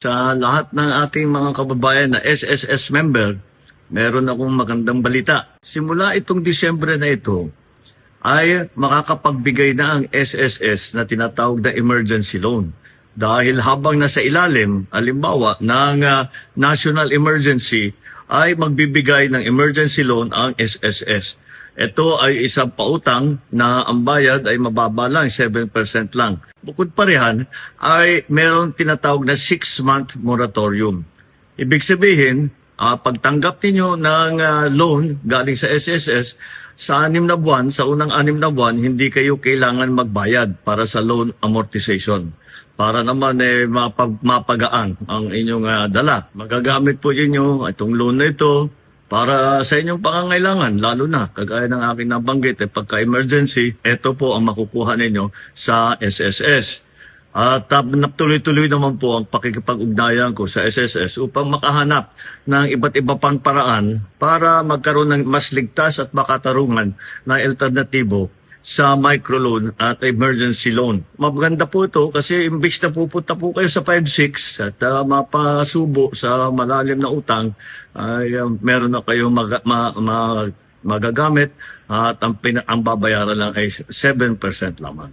Sa lahat ng ating mga kababayan na SSS member, meron akong magandang balita. Simula itong Disyembre na ito, ay makakapagbigay na ang SSS na tinatawag na emergency loan. Dahil habang nasa ilalim, halimbawa, ng national emergency, ay magbibigay ng emergency loan ang SSS. Ito ay isang pautang na ang bayad ay mababa lang, 7% lang. Bukod pa riyan, ay meron tinatawag na 6-month moratorium. Ibig sabihin, pagtanggap ninyo ng loan galing sa SSS, sa 6 na buwan, sa unang 6 na buwan, hindi kayo kailangan magbayad para sa loan amortization. Para naman mapagaan ang inyong dala. Magagamit po ninyo itong loan na ito para sa inyong pangangailangan, lalo na, kagaya ng aking nabanggit, pagka-emergency, ito po ang makukuha ninyo sa SSS. At tuloy-tuloy naman po ang pakikipag-ugnayan ko sa SSS upang makahanap ng iba't iba pang paraan para magkaroon ng mas ligtas at makatarungan na alternatibo sa microloan at emergency loan. Maganda po ito kasi imbis na pupunta po kayo sa 5-6 at mapasubo sa malalim na utang, ay meron na kayong magagamit at ang babayaran lang ay 7% lamang.